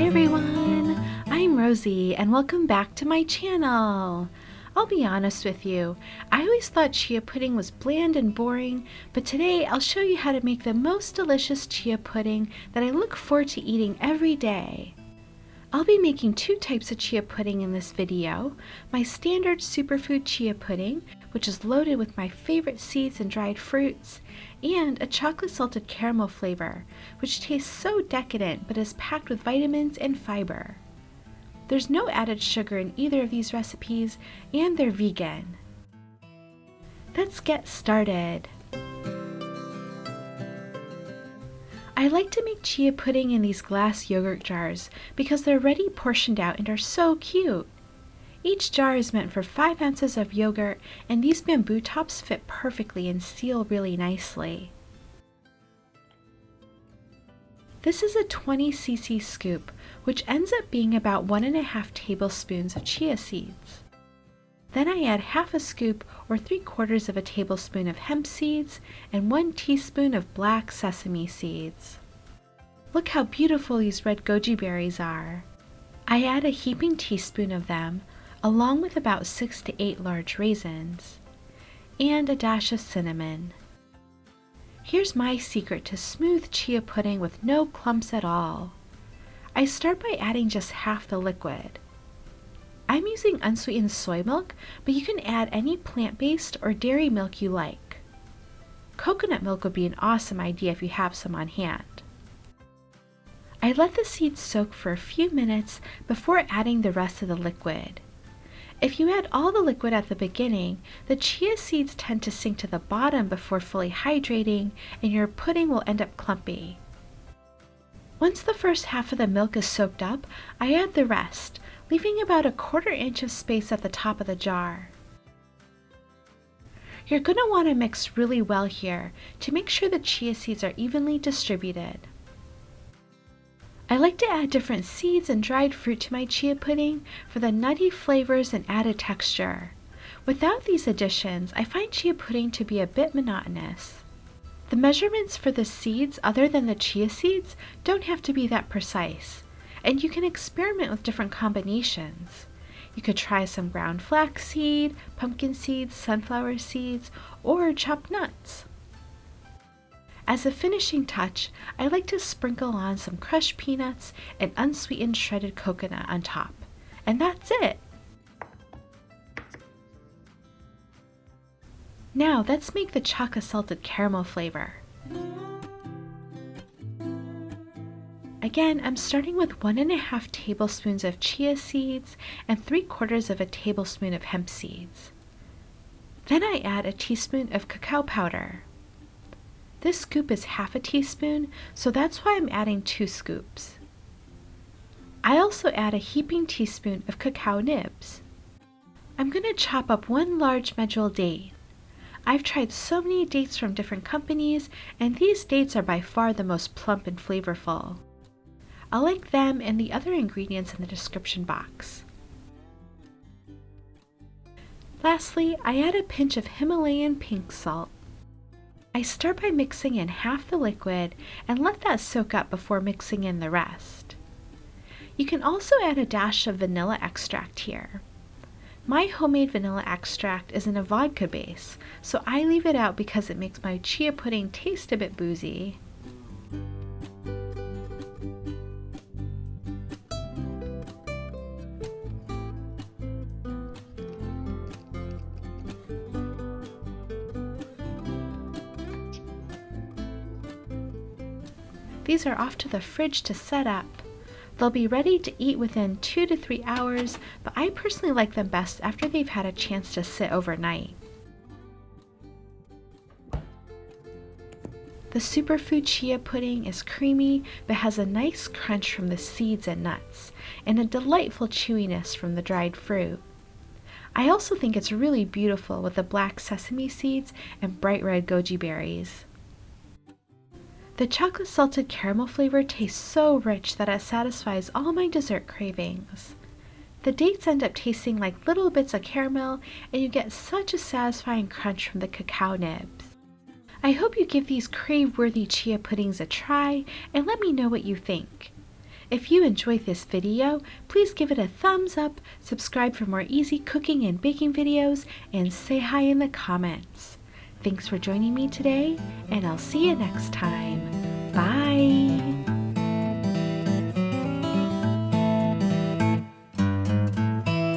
everyone, I'm Rosie and welcome back to my channel. I'll be honest with you, I always thought chia pudding was bland and boring, but today I'll show you how to make the most delicious chia pudding that I look forward to eating every day. I'll be making two types of chia pudding in this video, my standard superfood chia pudding, which is loaded with my favorite seeds and dried fruits, and a chocolate salted caramel flavor, which tastes so decadent but is packed with vitamins and fiber. There's no added sugar in either of these recipes, and they're vegan. Let's get started. I like to make chia pudding in these glass yogurt jars because they're ready portioned out and are so cute. Each jar is meant for 5 ounces of yogurt, and these bamboo tops fit perfectly and seal really nicely. This is a 20 cc scoop, which ends up being about 1.5 tablespoons of chia seeds. Then I add half a scoop or 3/4 of a tablespoon of hemp seeds and 1 teaspoon of black sesame seeds. Look how beautiful these red goji berries are. I add a heaping teaspoon of them, along with about 6 to 8 large raisins, and a dash of cinnamon. Here's my secret to smooth chia pudding with no clumps at all. I start by adding just half the liquid. I'm using unsweetened soy milk, but you can add any plant-based or dairy milk you like. Coconut milk would be an awesome idea if you have some on hand. I let the seeds soak for a few minutes before adding the rest of the liquid. If you add all the liquid at the beginning, the chia seeds tend to sink to the bottom before fully hydrating, and your pudding will end up clumpy. Once the first half of the milk is soaked up, I add the rest, leaving about 1/4 inch of space at the top of the jar. You're going to want to mix really well here to make sure the chia seeds are evenly distributed. I like to add different seeds and dried fruit to my chia pudding for the nutty flavors and added texture. Without these additions, I find chia pudding to be a bit monotonous. The measurements for the seeds other than the chia seeds don't have to be that precise, and you can experiment with different combinations. You could try some ground flaxseed, pumpkin seeds, sunflower seeds, or chopped nuts. As a finishing touch, I like to sprinkle on some crushed peanuts and unsweetened shredded coconut on top. And that's it! Now let's make the chocolate salted caramel flavor. Again, I'm starting with 1.5 tablespoons of chia seeds and 3/4 of a tablespoon of hemp seeds. Then I add a teaspoon of cacao powder. This scoop is half a teaspoon, so that's why I'm adding 2 scoops. I also add a heaping teaspoon of cacao nibs. I'm going to chop up 1 large medjool date. I've tried so many dates from different companies, and these dates are by far the most plump and flavorful. I'll link them and the other ingredients in the description box. Lastly, I add a pinch of Himalayan pink salt. I start by mixing in half the liquid and let that soak up before mixing in the rest. You can also add a dash of vanilla extract here. My homemade vanilla extract is in a vodka base, so I leave it out because it makes my chia pudding taste a bit boozy. These are off to the fridge to set up. They'll be ready to eat within 2 to 3 hours, but I personally like them best after they've had a chance to sit overnight. The superfood chia pudding is creamy but has a nice crunch from the seeds and nuts, and a delightful chewiness from the dried fruit. I also think it's really beautiful with the black sesame seeds and bright red goji berries. The chocolate salted caramel flavor tastes so rich that it satisfies all my dessert cravings. The dates end up tasting like little bits of caramel, and you get such a satisfying crunch from the cacao nibs. I hope you give these crave-worthy chia puddings a try and let me know what you think. If you enjoyed this video, please give it a thumbs up, subscribe for more easy cooking and baking videos, and say hi in the comments. Thanks for joining me today, and I'll see you next time. Bye!